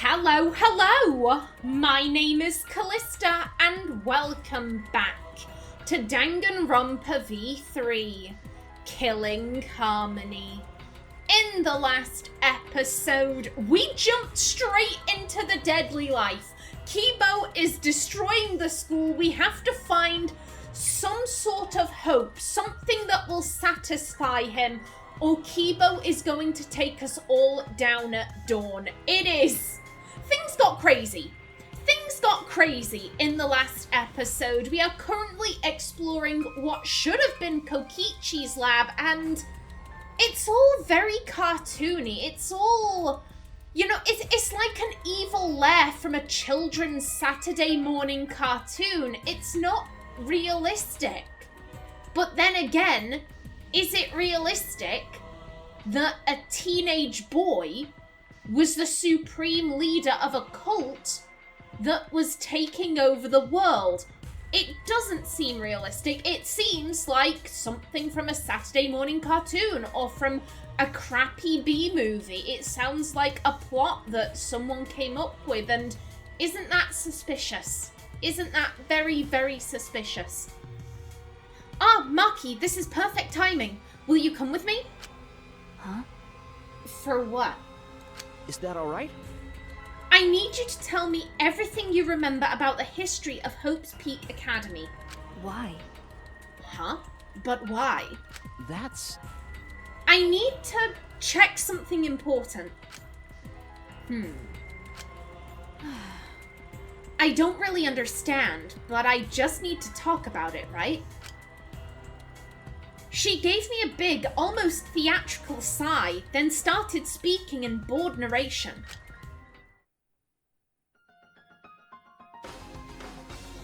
Hello, hello! My name is Callista and welcome back to Danganronpa V3, Killing Harmony. In the last episode, we jumped straight into the deadly life. Kibo is destroying the school. We have to find some sort of hope, something that will satisfy him, or Kibo is going to take us all down at dawn. Things got crazy. Things got crazy in the last episode. We are currently exploring what should have been Kokichi's lab, and it's all very cartoony. It's all, it's like an evil lair from a children's Saturday morning cartoon. It's not realistic. But then again, is it realistic that a teenage boy was the supreme leader of a cult that was taking over the world? It doesn't seem realistic. It seems like something from a Saturday morning cartoon or from a crappy B-movie. It sounds like a plot that someone came up with, and isn't that suspicious? Isn't that very, very suspicious? Ah, Maki, this is perfect timing. Will you come with me? Huh? For what? Is that all right? I need you to tell me everything you remember about the history of Hope's Peak Academy. Why? Huh? But why? I need to check something important. I don't really understand, but I just need to talk about it, right? She gave me a big, almost theatrical sigh, then started speaking in bored narration.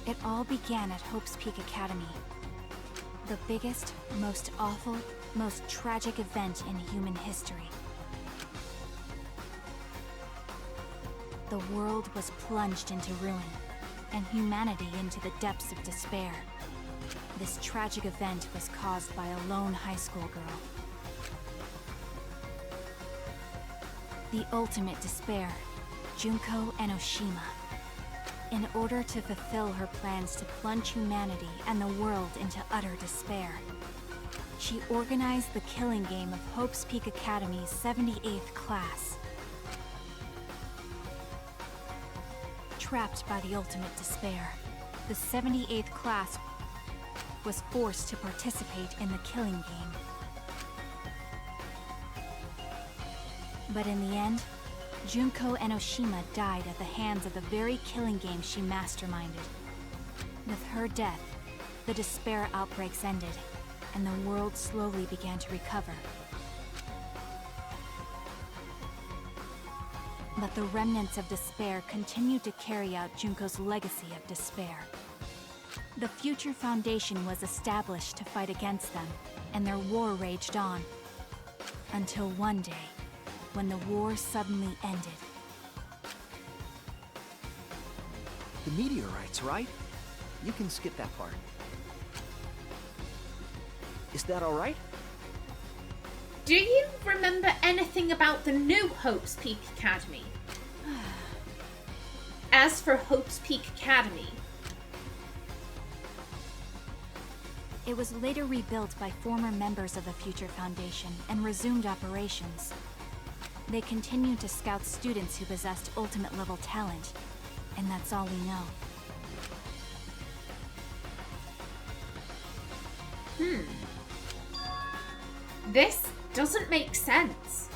It all began at Hope's Peak Academy. The biggest, most awful, most tragic event in human history. The world was plunged into ruin, and humanity into the depths of despair. This tragic event was caused by a lone high school girl. The ultimate despair, Junko Enoshima. In order to fulfill her plans to plunge humanity and the world into utter despair, she organized the killing game of Hope's Peak Academy's 78th class. Trapped by the ultimate despair, the 78th class was forced to participate in the killing game. But in the end, Junko Enoshima died at the hands of the very killing game she masterminded. With her death, the despair outbreaks ended, and the world slowly began to recover. But the remnants of despair continued to carry out Junko's legacy of despair. The Future Foundation was established to fight against them, and their war raged on. Until one day, when the war suddenly ended. The meteorites, right? You can skip that part. Is that all right? Do you remember anything about the new Hope's Peak Academy? As for Hope's Peak Academy, it was later rebuilt by former members of the Future Foundation and resumed operations. They continued to scout students who possessed ultimate-level talent, and that's all we know. This doesn't make sense.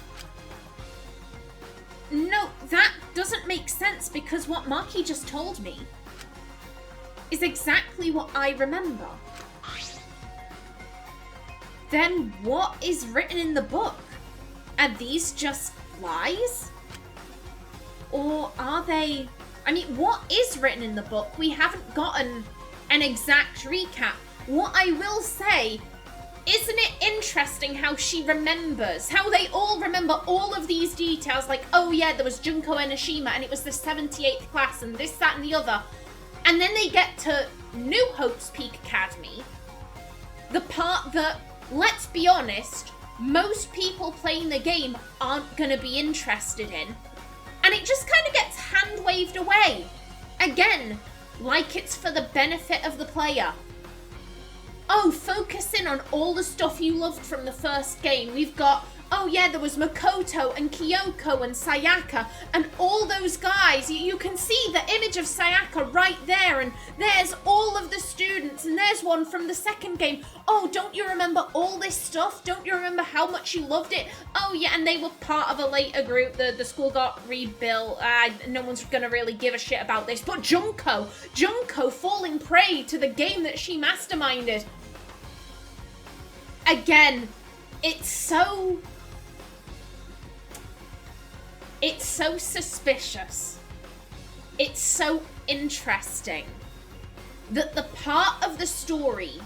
No, that doesn't make sense because what Maki just told me is exactly what I remember. Then what is written in the book? Are these just lies? Or are they... what is written in the book? We haven't gotten an exact recap. What I will say, isn't it interesting how she remembers? How they all remember all of these details, like, oh yeah, there was Junko Enoshima and it was the 78th class and this, that and the other. And then they get to New Hope's Peak Academy, the part that, let's be honest, most people playing the game aren't going to be interested in. And it just kind of gets waved away. Again, like it's for the benefit of the player. Oh, focus in on all the stuff you loved from the first game. We've got, oh yeah, there was Makoto and Kyoko and Sayaka and all those guys. You can see the image of Sayaka right there, and there's all of the students, and there's one from the second game. Oh, don't you remember all this stuff? Don't you remember how much you loved it? Oh yeah, and they were part of a later group. The school got rebuilt. No one's gonna really give a shit about this. But Junko falling prey to the game that she masterminded. Again, it's so suspicious. It's so interesting that the part of the story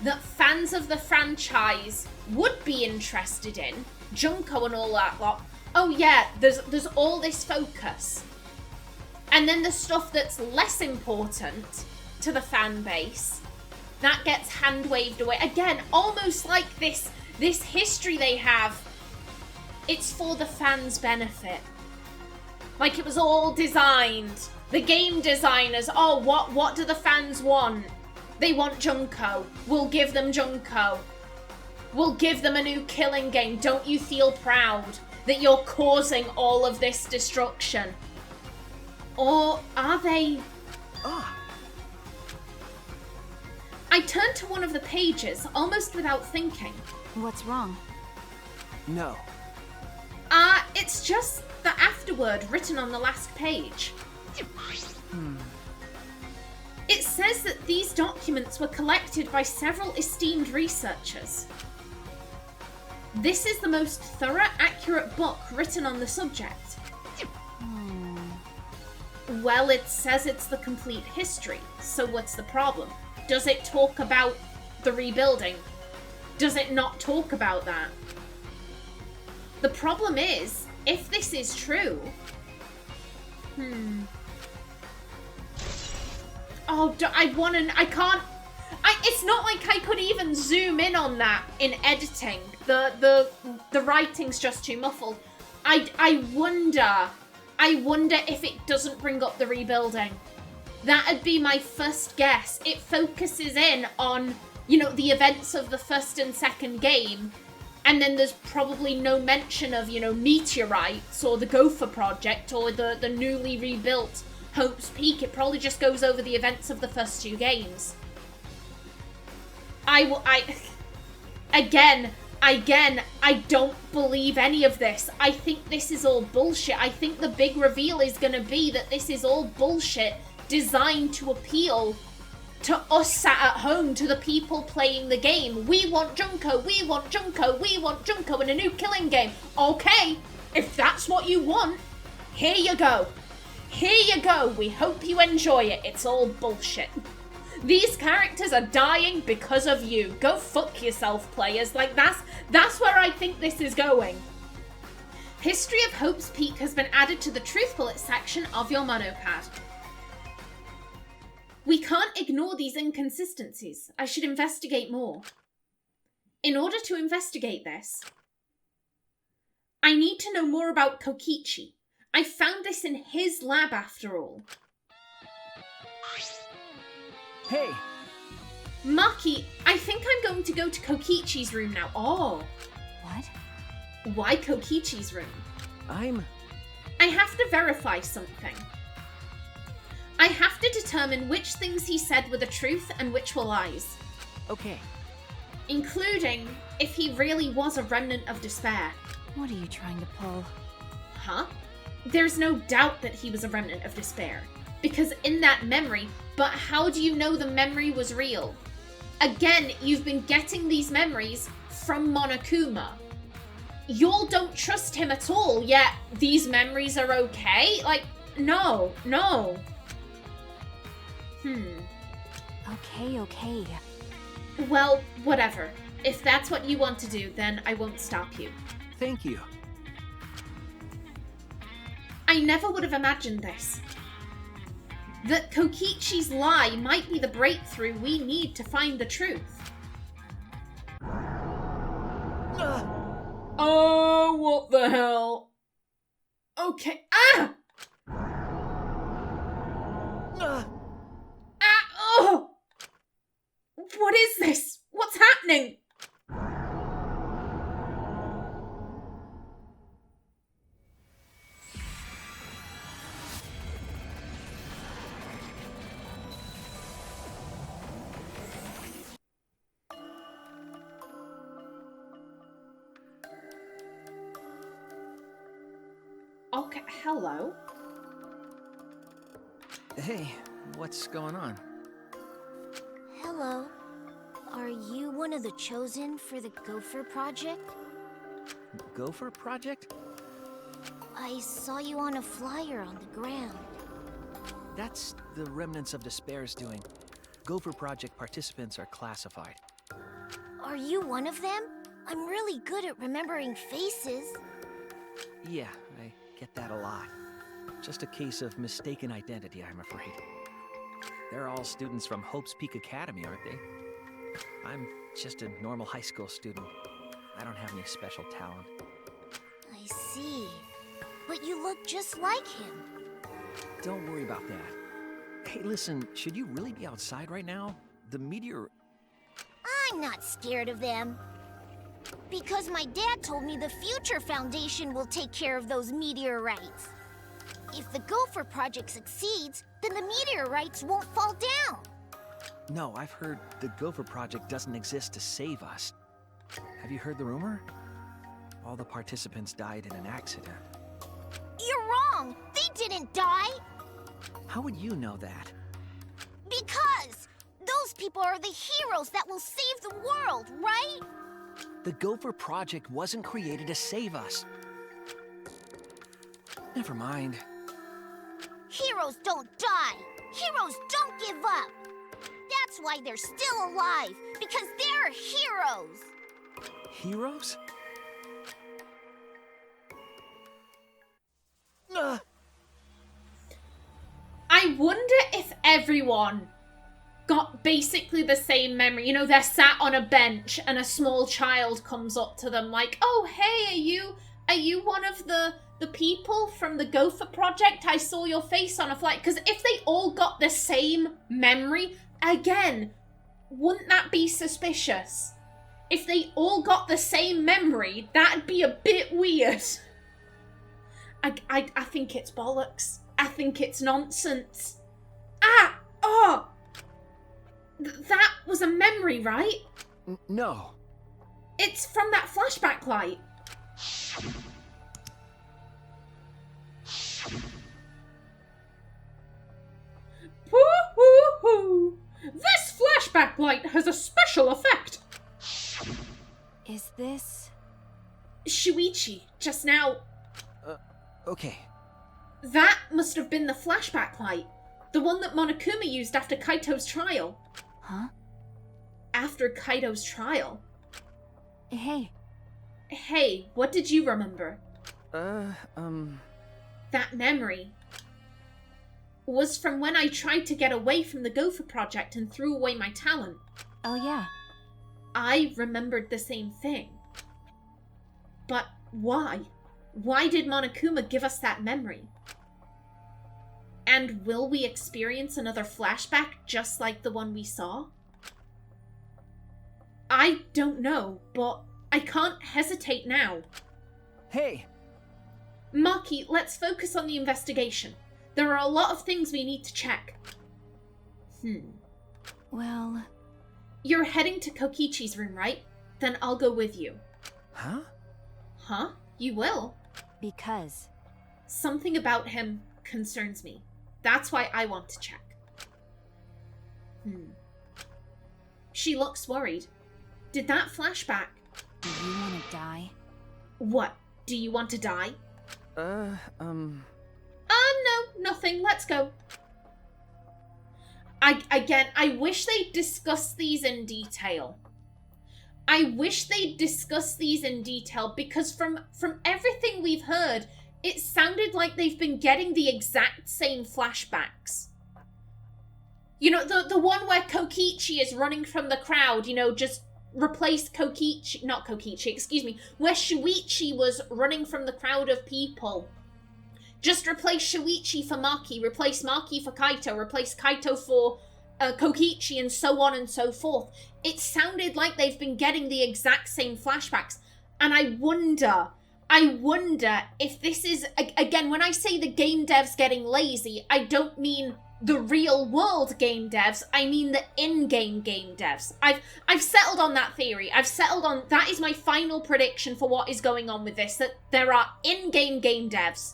that fans of the franchise would be interested in, Junko and all that lot, oh yeah, there's all this focus. And then the stuff that's less important to the fan base, that gets hand-waved away. Again, almost like this history they have, it's for the fans' benefit. Like it was all designed. The game designers, oh, what do the fans want? They want Junko. We'll give them Junko. We'll give them a new killing game. Don't you feel proud that you're causing all of this destruction? Or are they... I turned to one of the pages, almost without thinking. What's wrong? No. It's just the afterword written on the last page. It says that these documents were collected by several esteemed researchers. This is the most thorough, accurate book written on the subject. Well, it says it's the complete history, so what's the problem? Does it talk about the rebuilding? Does it not talk about that? The problem is, if this is true... Oh, I can't... It's not like I could even zoom in on that in editing. The writing's just too muffled. I wonder if it doesn't bring up the rebuilding. That'd be my first guess. It focuses in on, the events of the first and second game, and then there's probably no mention of, meteorites or the Gopher Project or the newly rebuilt Hope's Peak. It probably just goes over the events of the first two games. Again, I don't believe any of this. I think this is all bullshit. I think the big reveal is gonna be that this is all bullshit designed to appeal to us sat at home, to the people playing the game. We want Junko, we want Junko, we want Junko in a new killing game. Okay, if that's what you want, here you go. Here you go. We hope you enjoy it. It's all bullshit. These characters are dying because of you. Go fuck yourself, players. Like, that's where I think this is going. History of Hope's Peak has been added to the Truth Bullet section of your monopad. We can't ignore these inconsistencies. I should investigate more. In order to investigate this, I need to know more about Kokichi. I found this in his lab after all. Hey! Maki, I think I'm going to go to Kokichi's room now. Oh. What? Why Kokichi's room? I have to verify something. I have to determine which things he said were the truth and which were lies. Okay. Including if he really was a remnant of despair. What are you trying to pull? Huh? There's no doubt that he was a remnant of despair. Because in that memory, but how do you know the memory was real? Again, you've been getting these memories from Monokuma. Y'all don't trust him at all, yet these memories are okay? Like, no. Okay. Well, whatever. If that's what you want to do, then I won't stop you. Thank you. I never would have imagined this. That Kokichi's lie might be the breakthrough we need to find the truth. Oh, what the hell? Okay. happening? Okay, hello. Hey, what's going on? Hello. Are you one of the chosen for the Gopher Project? Gopher Project? I saw you on a flyer on the ground. That's the Remnants of Despair's doing. Gopher Project participants are classified. Are you one of them? I'm really good at remembering faces. Yeah, I get that a lot. Just a case of mistaken identity, I'm afraid. They're all students from Hope's Peak Academy, aren't they? I'm just a normal high school student. I don't have any special talent. I see. But you look just like him. Don't worry about that. Hey, listen, should you really be outside right now? The meteor... I'm not scared of them. Because my dad told me the Future Foundation will take care of those meteorites. If the Gopher Project succeeds, then the meteorites won't fall down. No, I've heard the Gopher Project doesn't exist to save us. Have you heard the rumor? All the participants died in an accident. You're wrong! They didn't die! How would you know that? Because those people are the heroes that will save the world, right? The Gopher Project wasn't created to save us. Never mind. Heroes don't die! Heroes don't give up! That's why they're still alive, because they're heroes! Heroes? I wonder if everyone got basically the same memory. You know, they're sat on a bench and a small child comes up to them like, oh, hey, are you one of the people from the Gopher Project? I saw your face on a flight. Because if they all got the same memory, again, wouldn't that be suspicious? If they all got the same memory, that'd be a bit weird. I think it's bollocks. I think it's nonsense. That was a memory, right? No. It's from that flashback light. Woo-hoo-hoo! This flashback light has a special effect. Is this... Shuichi, just now. Okay. That must have been the flashback light. The one that Monokuma used after Kaito's trial. Huh? After Kaito's trial? Hey. Hey, what did you remember? That memory was from when I tried to get away from the Gopher Project and threw away my talent. Oh yeah. I remembered the same thing. But why? Why did Monokuma give us that memory? And will we experience another flashback just like the one we saw? I don't know, but I can't hesitate now. Hey! Maki, let's focus on the investigation. There are a lot of things we need to check. Well... You're heading to Kokichi's room, right? Then I'll go with you. Huh? Huh? You will? Because... Something about him concerns me. That's why I want to check. She looks worried. Did that flashback... Do you want to die? What? Do you want to die? No, nothing. Let's go. I wish they'd discuss these in detail. Because from everything we've heard, it sounded like they've been getting the exact same flashbacks. You know, the one where Kokichi is running from the crowd, you know, just replace Kokichi, not Kokichi, excuse me, where Shuichi was running from the crowd of people. Just replace Shuichi for Maki, replace Maki for Kaito, replace Kaito for Kokichi and so on and so forth. It sounded like they've been getting the exact same flashbacks. And I wonder if this is, again, when I say the game devs getting lazy, I don't mean the real world game devs, I mean the in-game game devs. I've settled on that theory. I've settled on, that is my final prediction for what is going on with this, that there are in-game game devs,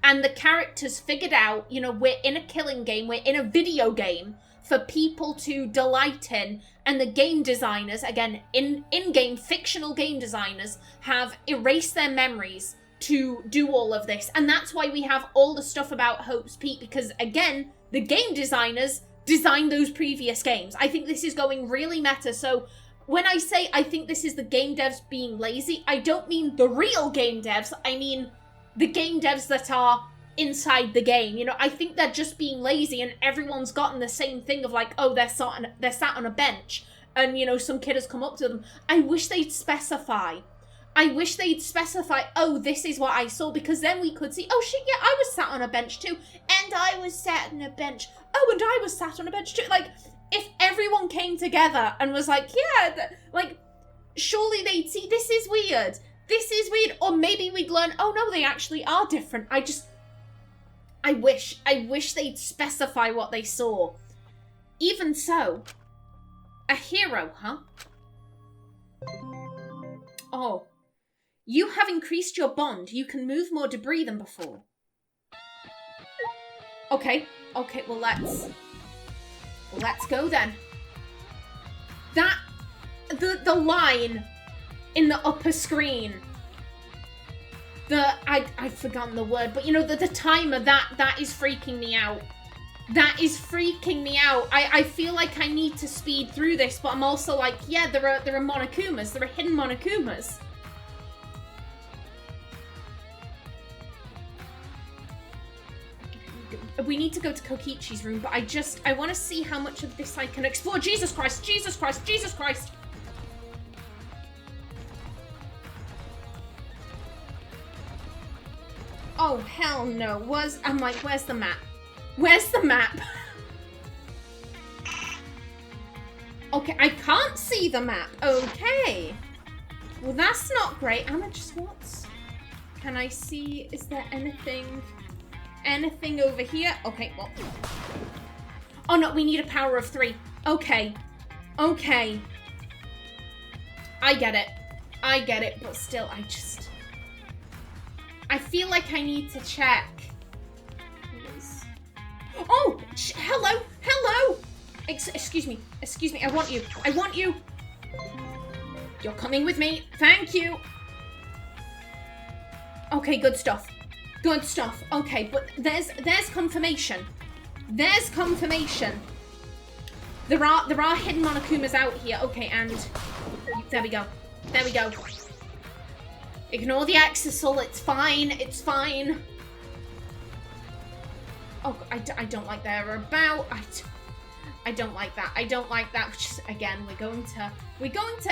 and the characters figured out, you know, we're in a killing game, we're in a video game for people to delight in, and the game designers, again, in-game fictional game designers, have erased their memories to do all of this. And that's why we have all the stuff about Hope's Peak, because again, the game designers designed those previous games. I think this is going really meta. So when I say I think this is the game devs being lazy, I don't mean the real game devs. I mean the game devs that are inside the game. You know, I think they're just being lazy, and everyone's gotten the same thing of like, oh, they're sat on a bench, and, you know, some kid has come up to them. I wish they'd specify. Oh, this is what I saw, because then we could see, oh shit, yeah, I was sat on a bench too, and I was sat on a bench. Oh, and I was sat on a bench too. Like, if everyone came together and was like, yeah, like, surely they'd see, this is weird, or maybe we'd learn, oh no, they actually are different. I wish they'd specify what they saw. Even so, a hero, huh? Oh. You have increased your bond. You can move more debris than before. Okay, well let's go then. That, the line in the upper screen, I've forgotten the word, but you know, the timer, that is freaking me out. That is freaking me out. I feel like I need to speed through this, but I'm also like, yeah, there are Monokumas, there are hidden Monokumas. We need to go to Kokichi's room, but I want to see how much of this I can explore. Jesus Christ, Jesus Christ, Jesus Christ! Oh, hell no. I'm like, where's the map? Where's the map? Okay, I can't see the map. Okay. Well, that's not great. what? Can I see, is there anything over here? Okay, well. Oh no, we need a power of 3. Okay. I get it, but still, I feel like I need to check. Oh, hello. Excuse me, I want you. You're coming with me, thank you. Okay, good stuff. Okay, but there's confirmation. There are hidden Monokumas out here. Okay, and there we go. Ignore the Exisal, it's fine. Oh, I don't like they're about. I don't like that. Which is, again, we're going to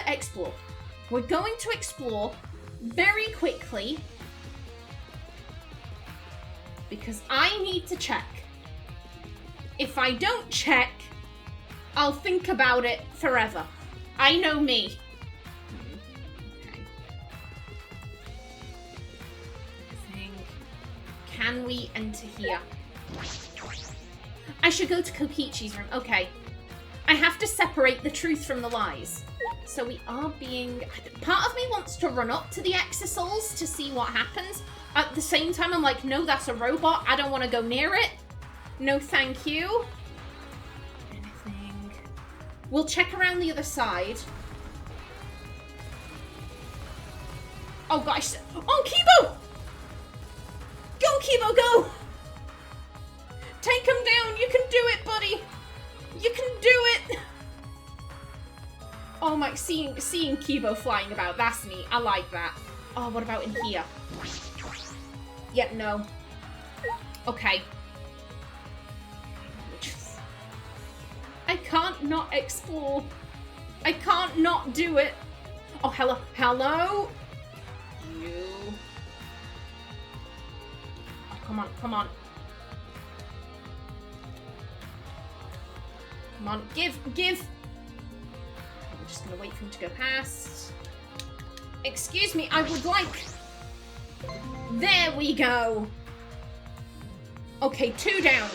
explore. We're going to explore very quickly, because I need to check. If I don't check, I'll think about it forever. I know me. Okay. Can we enter here? I should go to Kokichi's room. Okay. I have to separate the truth from the lies. So we are being... Part of me wants to run up to the Exisals to see what happens. At the same time, I'm like, no, that's a robot. I don't want to go near it. No, thank you. Anything? We'll check around the other side. Oh, gosh. Oh, Kibo! Go, Kibo, go! Take him down. You can do it, buddy. You can do it. Oh my, seeing Kibo flying about, that's neat. I like that. Oh, what about in here? Yeah, no. Okay. I can't not explore. I can't not do it. Oh, hello. You. Oh, come on. Come on, give! I'm just gonna wait for him to go past. Excuse me, I would like... There we go! Okay, 2 down.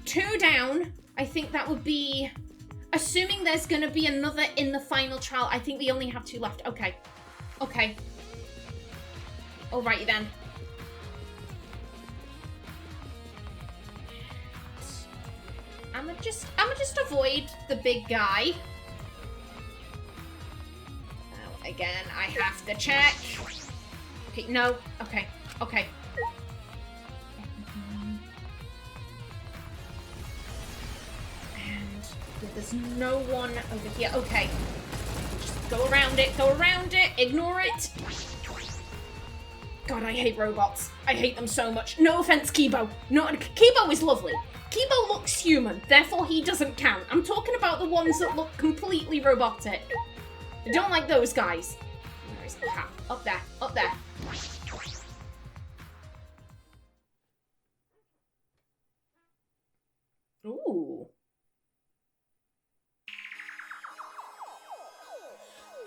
2 down. I think that would be... Assuming there's gonna be another in the final trial, I think we only have 2 left. Okay. Okay. Alrighty then. I'ma just avoid the big guy. Now, again, I have to check. Okay, no. Okay. Okay. And there's no one over here. Okay. Just go around it, ignore it. God, I hate robots. I hate them so much. No offense, Kibo. No, Kibo is lovely. Kibo looks human, therefore he doesn't count. I'm talking about the ones that look completely robotic. I don't like those guys. Where is it? Ah, up there, up there. Ooh.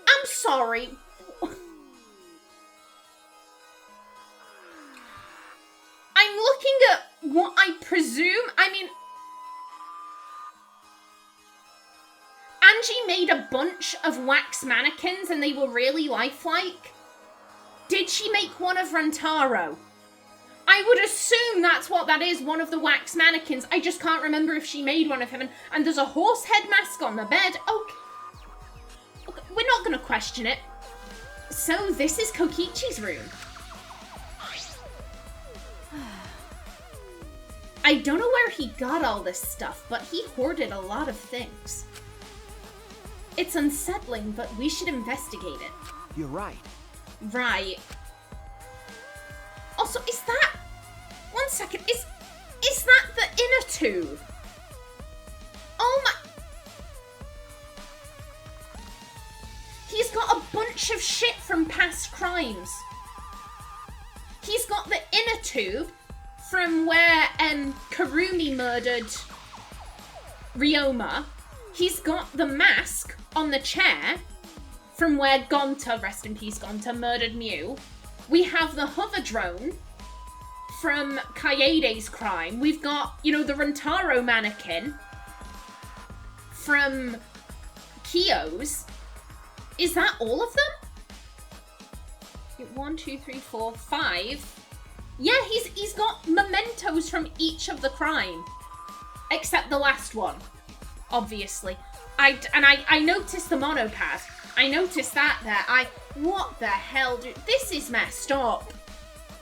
I'm sorry. I'm looking at what I presume, I mean... Angie made a bunch of wax mannequins and they were really lifelike. Did she make one of Rantaro? I would assume that's what that is, one of the wax mannequins. I just can't remember if she made one of him. And there's a horse head mask on the bed. Okay, we're not going to question it. So this is Kokichi's room. I don't know where he got all this stuff, but he hoarded a lot of things. It's unsettling, but we should investigate it. You're right. Right. Also, is that... One second, is that the inner tube? Oh my... He's got a bunch of shit from past crimes. He's got the inner tube from where Karumi murdered Ryoma. He's got the mask on the chair from where Gonta, rest in peace Gonta, murdered Mew. We have the hover drone from Kaede's crime. We've got, you know, the Rantaro mannequin from Kyo's. Is that all of them? 1, 2, 3, 4, 5. Yeah, he's got mementos from each of the crime. Except the last one, obviously. I noticed the monopad. I noticed that there. What the hell, dude? This is messed up.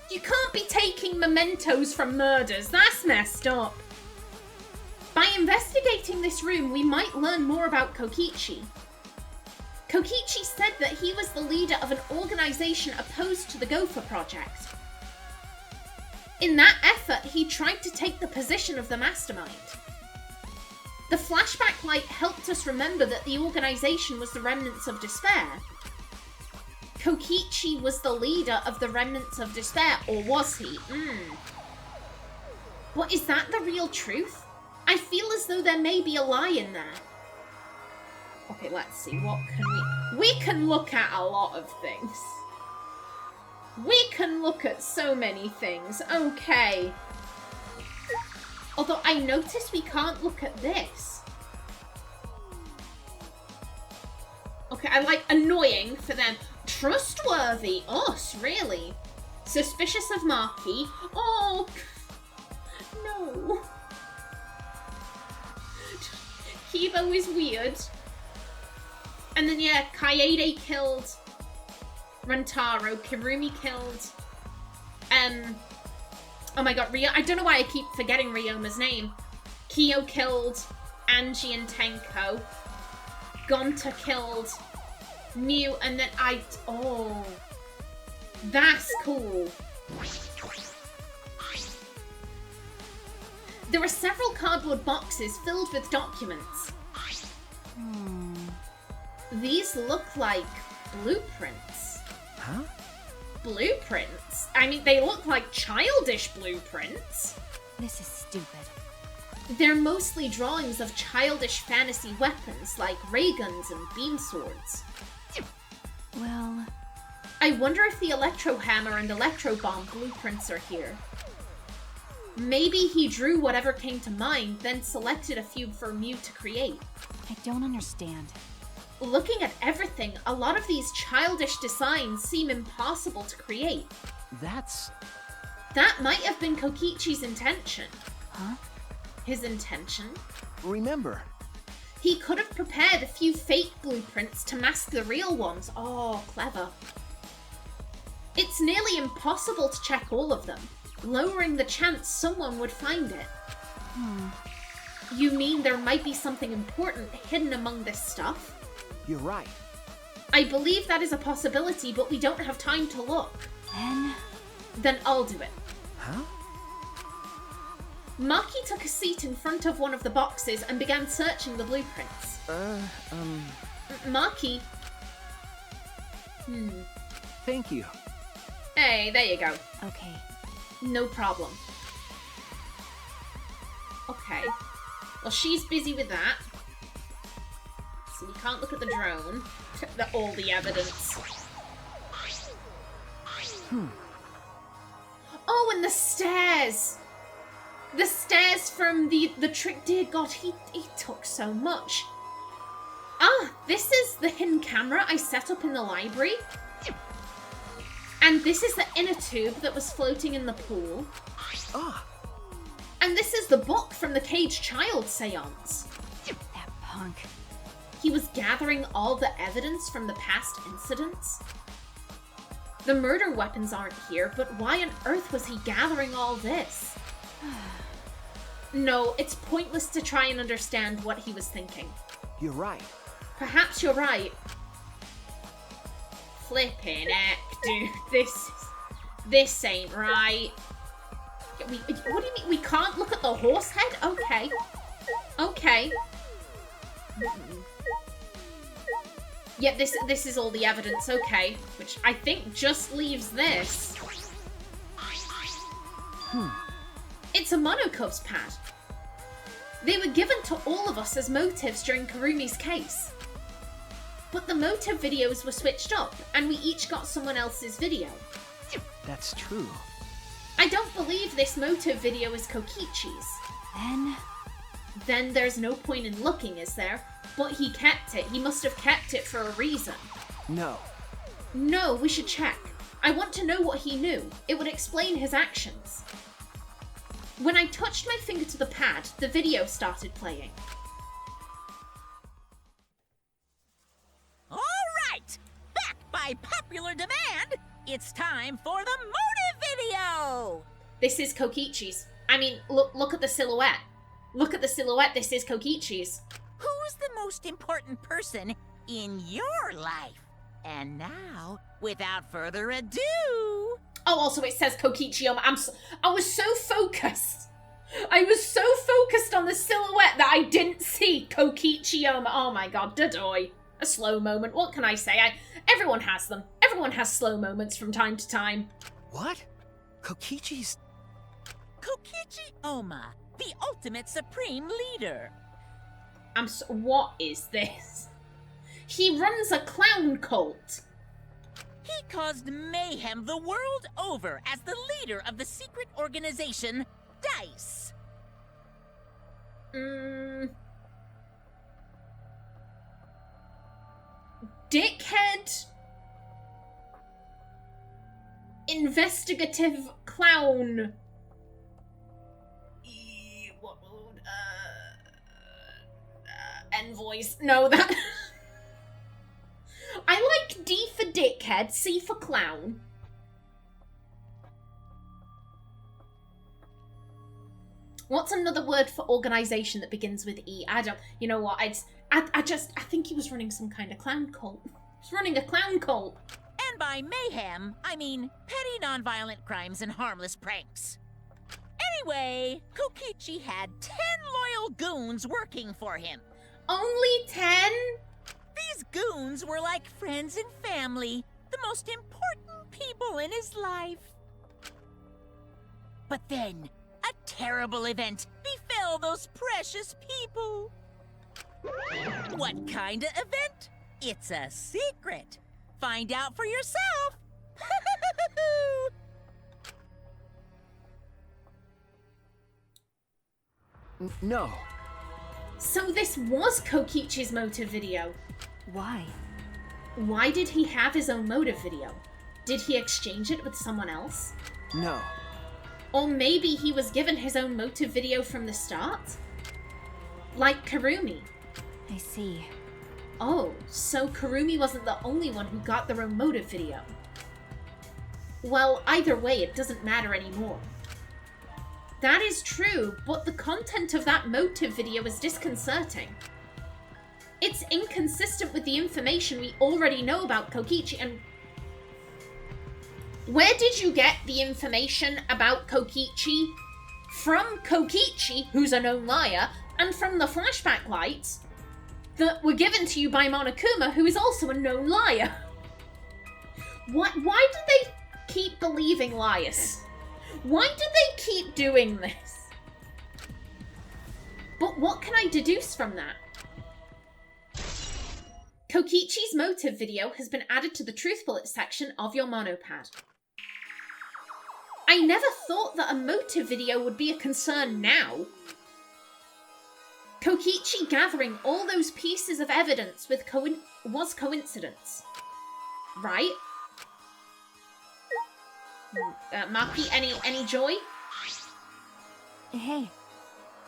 You can't be taking mementos from murders. That's messed up. By investigating this room, we might learn more about Kokichi. Kokichi said that he was the leader of an organization opposed to the Gopher Project. In that effort, he tried to take the position of the mastermind. The flashback light helped us remember that the organization was the Remnants of Despair. Kokichi was the leader of the Remnants of Despair, or was he? But is that the real truth? I feel as though there may be a lie in there. Okay, let's see, what can we can look at a lot of things. We can look at so many things. Okay. Although I noticed we can't look at this. Okay, I like annoying for them. Trustworthy. Us, really. Suspicious of Maki. Oh. No. Kibo is weird. And then, yeah, Kaede killed Rantaro. Kirumi killed... oh my god, I don't know why I keep forgetting Ryoma's name. Kyo killed Angie and Tenko. Gonta killed Mew, and then oh. That's cool. There are several cardboard boxes filled with documents. These look like blueprints. Huh? Blueprints? I mean, they look like childish blueprints. This is stupid. They're mostly drawings of childish fantasy weapons like ray guns and beam swords. Well... I wonder if the electro hammer and electro bomb blueprints are here. Maybe he drew whatever came to mind, then selected a few for Mew to create. I don't understand. Looking at everything, a lot of these childish designs seem impossible to create. That might have been Kokichi's intention. Huh? His intention? Remember. He could have prepared a few fake blueprints to mask the real ones. Oh, clever. It's nearly impossible to check all of them, lowering the chance someone would find it. You mean there might be something important hidden among this stuff? You're right. I believe that is a possibility, but we don't have time to look. Then I'll do it. Huh? Maki took a seat in front of one of the boxes and began searching the blueprints. Maki? Thank you. Hey, there you go. Okay. No problem. Okay. Well, she's busy with that. So we can't look at the drone. All the evidence. Oh, and the stairs! The stairs from the trick. Dear God, he took so much. Ah, this is the hidden camera I set up in the library. And this is the inner tube that was floating in the pool. And this is the book from the Caged Child seance. That punk. He was gathering all the evidence from the past incidents. The murder weapons aren't here, but why on earth was he gathering all this? No, it's pointless to try and understand what he was thinking. You're right. Perhaps you're right. Flippin' heck, dude. This ain't right. What do you mean? We can't look at the horse head? Okay. Okay. Yeah, this is all the evidence, okay. Which I think just leaves this. It's a Monokub's pad. They were given to all of us as motives during Karumi's case. But the motive videos were switched up, and we each got someone else's video. That's true. I don't believe this motive video is Kokichi's. Then there's no point in looking, is there? But he kept it. He must have kept it for a reason. No. No, we should check. I want to know what he knew. It would explain his actions. When I touched my finger to the pad, the video started playing. All right! Back by popular demand, it's time for the motive video! This is Kokichi's. I mean, look at the silhouette. Look at the silhouette. This is Kokichi's. Who's the most important person in your life? And now, without further ado... Oh, also it says Kokichi on... I was so focused. I was so focused on the silhouette that I didn't see Kokichi on... Oh my god, dadoy. A slow moment. What can I say? Everyone has them. Everyone has slow moments from time to time. What? Kokichi's... Kokichi Oma, the ultimate supreme leader. What is this? He runs a clown cult. He caused mayhem the world over as the leader of the secret organization, D.I.C.E. Dickhead. Investigative clown. What would, envoys. No, that... I like D for dickhead, C for clown. What's another word for organization that begins with E? I don't... You know what? I think he was running some kind of clown cult. He's running a clown cult. And by mayhem, I mean petty nonviolent crimes and harmless pranks. Anyway, Kokichi had 10 loyal goons working for him. Only 10? These goons were like friends and family, the most important people in his life. But then, a terrible event befell all those precious people. What kind of event? It's a secret. Find out for yourself. No. So this was Kokichi's motive video. Why? Why did he have his own motive video? Did he exchange it with someone else? No. Or maybe he was given his own motive video from the start? Like Karumi. I see. Oh, so Karumi wasn't the only one who got their own motive video. Well, either way, it doesn't matter anymore. That is true, but the content of that motive video is disconcerting. It's inconsistent with the information we already know about Kokichi and... Where did you get the information about Kokichi? From Kokichi, who's a known liar, and from the flashback lights that were given to you by Monokuma, who is also a known liar. Why did they keep believing liars? Why did they keep doing this? But what can I deduce from that? Kokichi's motive video has been added to the truth bullet section of your monopad. I never thought that a motive video would be a concern now. Kokichi gathering all those pieces of evidence was coincidence. Right? Maki, any joy? Hey.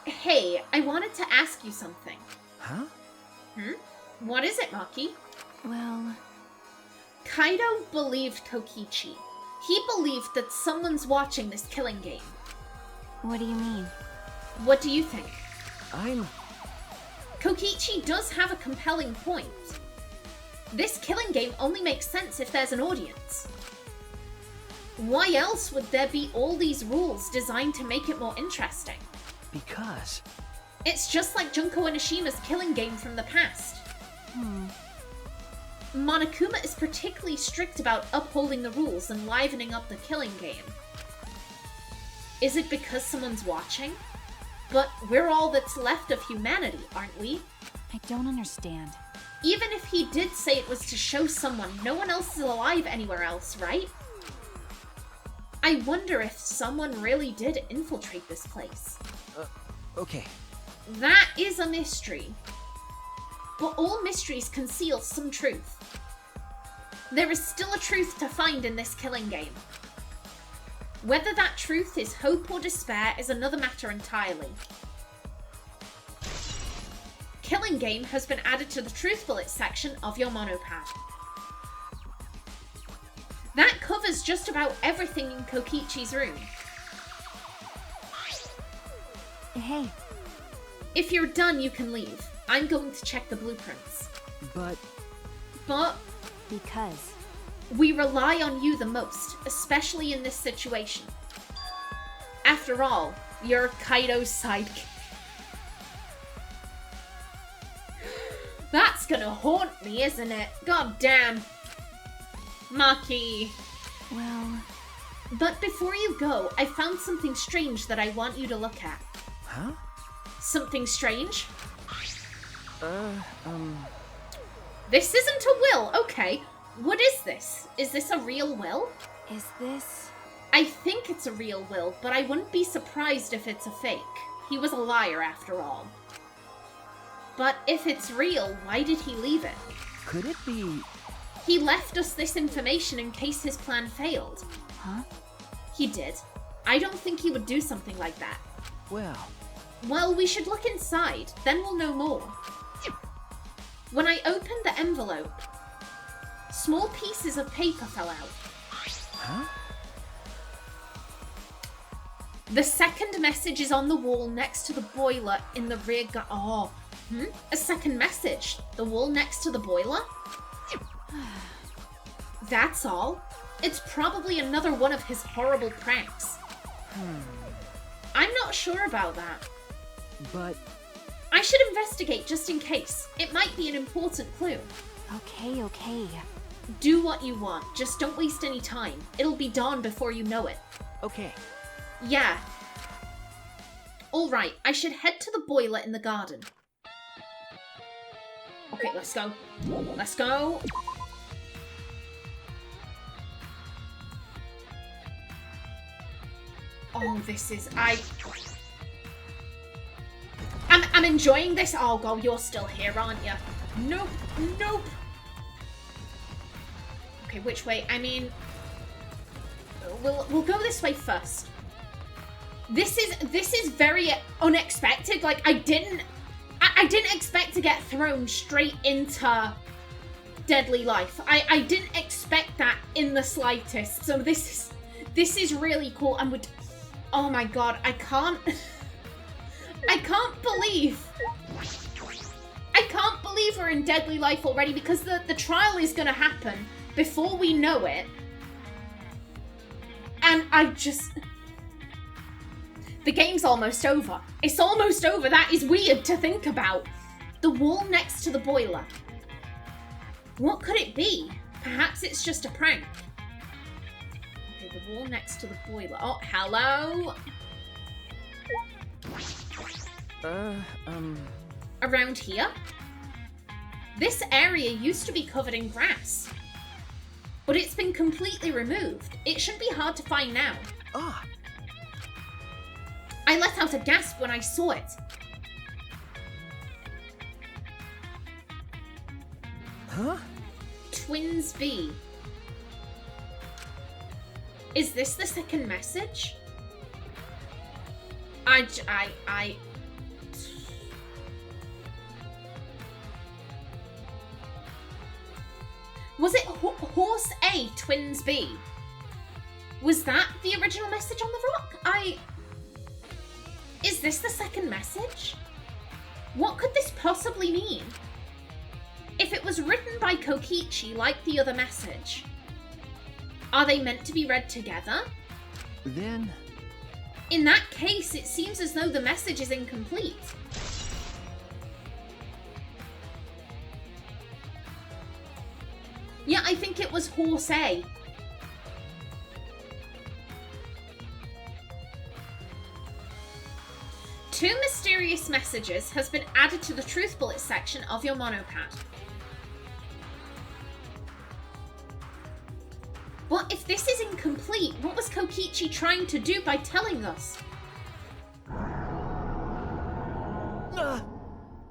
Hey, I wanted to ask you something. Huh? What is it, Maki? Well... Kaido believed Kokichi. He believed that someone's watching this killing game. What do you mean? What do you think? Kokichi does have a compelling point. This killing game only makes sense if there's an audience. Why else would there be all these rules designed to make it more interesting? Because... It's just like Junko Onishima's killing game from the past. Monokuma is particularly strict about upholding the rules and livening up the killing game. Is it because someone's watching? But we're all that's left of humanity, aren't we? I don't understand. Even if he did say it was to show someone, no one else is alive anywhere else, right? I wonder if someone really did infiltrate this place. Okay. That is a mystery. But all mysteries conceal some truth. There is still a truth to find in this killing game. Whether that truth is hope or despair is another matter entirely. Killing game has been added to the truth bullet section of your monopad. That covers just about everything in Kokichi's room. Hey. If you're done, you can leave. I'm going to check the blueprints. But... Because... We rely on you the most, especially in this situation. After all, you're Kaido's sidekick. That's gonna haunt me, isn't it? God damn. Maki. Well... But before you go, I found something strange that I want you to look at. Huh? Something strange? This This isn't a will, okay. What is this? Is this a real will? Is this... I think it's a real will, but I wouldn't be surprised if it's a fake. He was a liar after all. But if it's real, why did he leave it? Could it be... He left us this information in case his plan failed. Huh? He did. I don't think he would do something like that. Well, we should look inside, then we'll know more. When I opened the envelope, small pieces of paper fell out. Huh? The second message is on the wall next to the boiler in the rear a second message? The wall next to the boiler? That's all. It's probably another one of his horrible pranks. I'm not sure about that. But... I should investigate just in case. It might be an important clue. Okay. Do what you want, just don't waste any time. It'll be dawn before you know it. Okay. Yeah. Alright, I should head to the boiler in the garden. Okay, let's go. Let's go. Oh, this is... I'm enjoying this. Oh, God, you're still here, aren't you? Nope. Nope. Okay, which way? I mean... We'll go this way first. This is very unexpected. Like, I didn't expect to get thrown straight into Deadly Life. I didn't expect that in the slightest. So this is really cool. And would, oh my God, I can't believe we're in Deadly Life already, because the trial is gonna happen before we know it. And the game's almost over. It's almost over. That is weird to think about. The wall next to the boiler. What could it be? Perhaps it's just a prank. Okay, the wall next to the boiler. Oh, hello? Around here? This area used to be covered in grass, but it's been completely removed. It shouldn't be hard to find now. Ah. I let out a gasp when I saw it. Huh? Twins B. Is this the second message? Was it Horse A, Twins B? Was that the original message on the rock? Is this the second message? What could this possibly mean? If it was written by Kokichi like the other message, are they meant to be read together? Then... in that case, it seems as though the message is incomplete. Yeah, I think it was Horse A. Two mysterious messages has been added to the Truth Bullet section of your monopad. But if this is incomplete, what was Kokichi trying to do by telling us?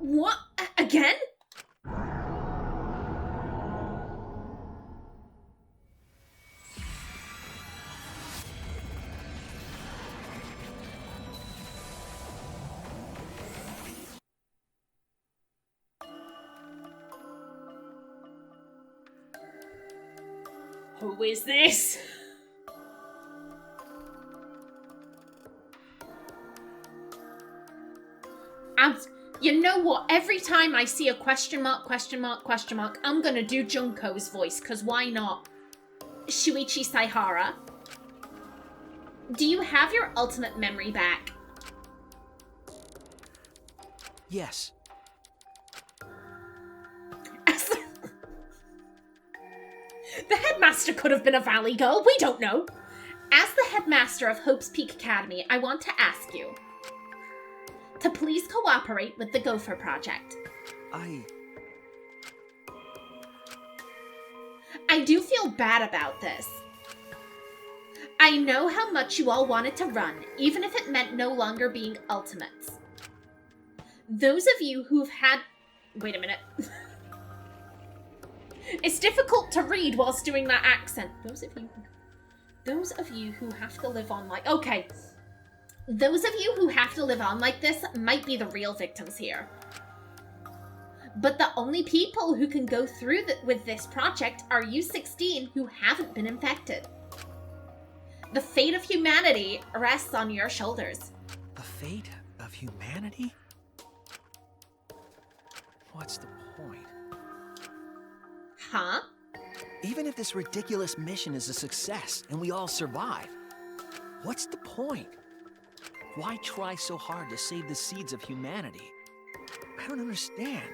What? Again? Who is this? You know what? Every time I see a question mark, I'm gonna do Junko's voice, because why not? Shuichi Saihara, do you have your ultimate memory back? Yes. The headmaster could have been a valley girl, we don't know. As the headmaster of Hope's Peak Academy, I want to ask you to please cooperate with the Gopher Project. I do feel bad about this. I know how much you all wanted to run, even if it meant no longer being ultimates. Those of you who've had... wait a minute. It's difficult to read whilst doing that accent. Those of you who have to live on like... okay. Those of you who have to live on like this might be the real victims here. But the only people who can go through with this project are you 16 who haven't been infected. The fate of humanity rests on your shoulders. The fate of humanity? What's the point? Huh? Even if this ridiculous mission is a success and we all survive, what's the point? Why try so hard to save the seeds of humanity? I don't understand.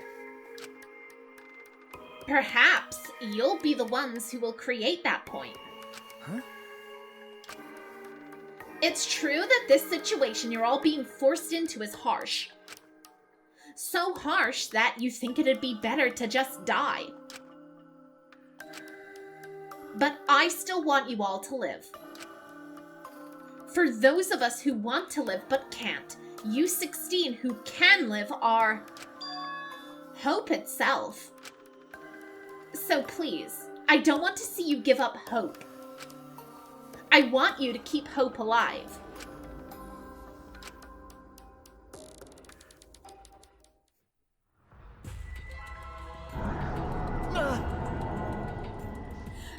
Perhaps you'll be the ones who will create that point. Huh? It's true that this situation you're all being forced into is harsh. So harsh that you think it'd be better to just die. But I still want you all to live. For those of us who want to live but can't, you 16 who can live are hope itself. So please, I don't want to see you give up hope. I want you to keep hope alive.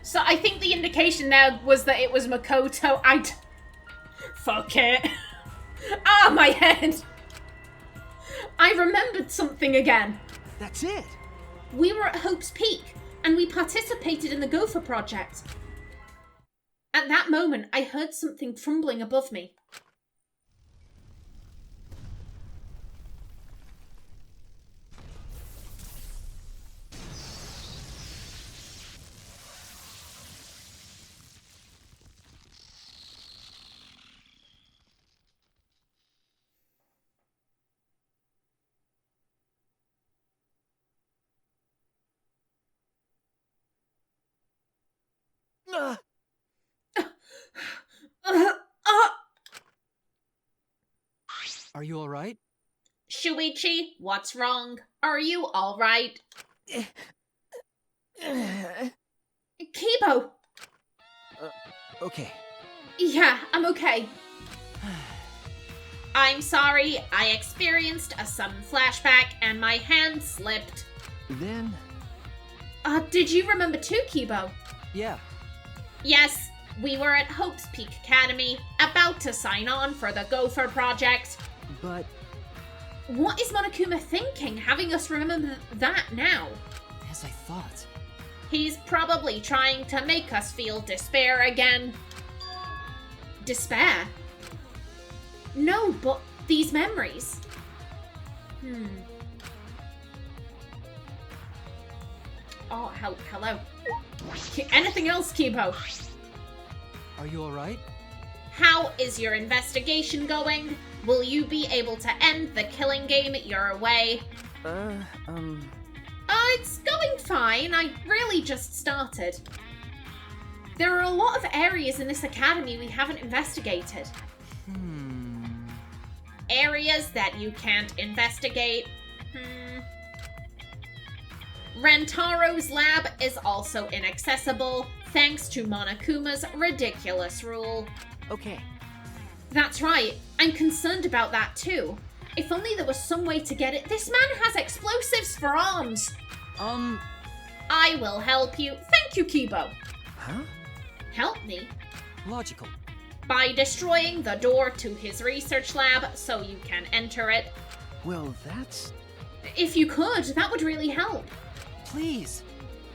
So I think the indication there was that it was Makoto. Fuck it. Ah, my head. I remembered something again. That's it. We were at Hope's Peak, and we participated in the Gopher Project. At that moment, I heard something trembling above me. Are you all right? Shuichi, what's wrong? Are you all right? Kibo! Okay. Yeah, I'm okay. I'm sorry, I experienced a sudden flashback and my hand slipped. Then? Did you remember too, Kibo? Yeah. Yes, we were at Hope's Peak Academy, about to sign on for the Gopher Project. But... What is Monokuma thinking, having us remember that now? as I thought. He's probably trying to make us feel despair again. Despair? No, but these memories. Oh, hello. Anything else, Kibo? Are you alright? How is your investigation going? Will you be able to end the killing game you're away? It's going fine. I really just started. There are a lot of areas in this academy we haven't investigated. Areas that you can't investigate. Rentaro's lab is also inaccessible, thanks to Monokuma's ridiculous rule. Okay. That's right. I'm concerned about that too. If only there was some way to get it. This man has explosives for arms. I will help you. Thank you, Kibo. Huh? Help me? Logical. By destroying the door to his research lab so you can enter it. Well, that's... If you could, that would really help. Please.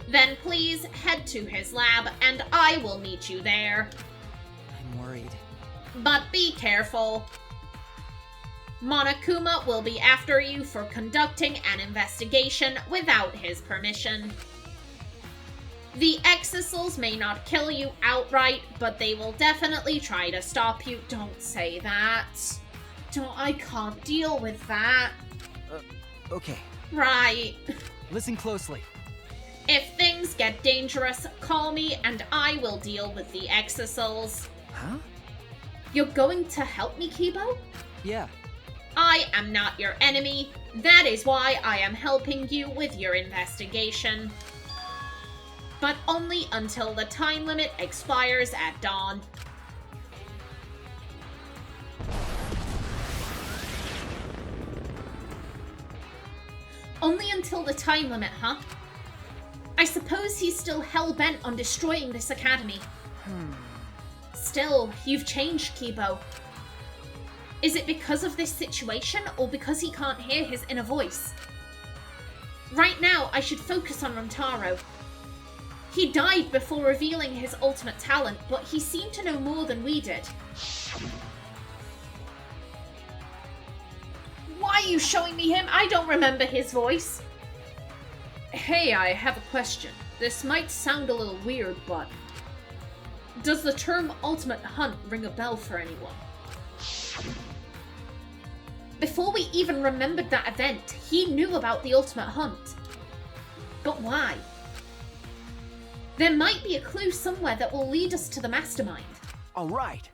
Then please head to his lab and I will meet you there. I'm worried. But be careful. Monokuma will be after you for conducting an investigation without his permission. The Exisals may not kill you outright, but they will definitely try to stop you. Don't say that. I can't deal with that. Okay. Right. Listen closely. If things get dangerous, call me and I will deal with the Exisals. Huh? You're going to help me, Kibo? Yeah. I am not your enemy. That is why I am helping you with your investigation. But only until the time limit expires at dawn. Only until the time limit, huh? I suppose he's still hell-bent on destroying this academy. Still, you've changed, Kibo. Is it because of this situation, or because he can't hear his inner voice? Right now, I should focus on Rantaro. He died before revealing his ultimate talent, but he seemed to know more than we did. Why are you showing me him? I don't remember his voice. Hey, I have a question. This might sound a little weird, but... Does the term ultimate hunt ring a bell for anyone? Before we even remembered that event, he knew about the ultimate hunt. But why? There might be a clue somewhere that will lead us to the mastermind. All right.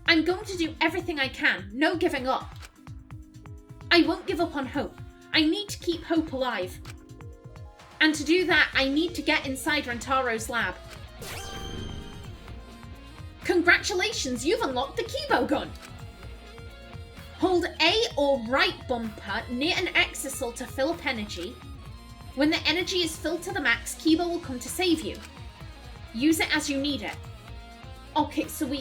I'm going to do everything I can, no giving up. I won't give up on hope. I need to keep hope alive. And to do that, I need to get inside Rentaro's lab. Congratulations, you've unlocked the Kibo gun! Hold A or right bumper near an exisal to fill up energy. When the energy is filled to the max, Kibo will come to save you. Use it as you need it. Okay, so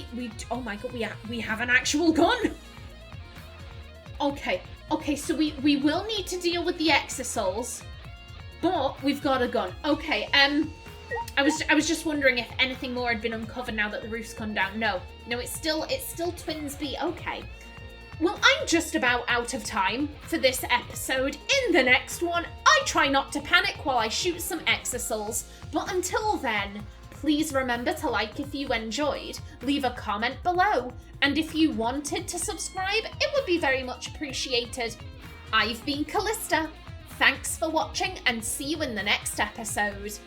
oh my god, we have an actual gun! Okay, so we will need to deal with the exisals, but we've got a gun. Okay, I was just wondering if anything more had been uncovered now that the roof's come down. No, it's still Twins B. Okay. Well, I'm just about out of time for this episode. In the next one, I try not to panic while I shoot some exisals. But until then, please remember to like if you enjoyed, leave a comment below, and if you wanted to subscribe, it would be very much appreciated. I've been Callista. Thanks for watching and see you in the next episode.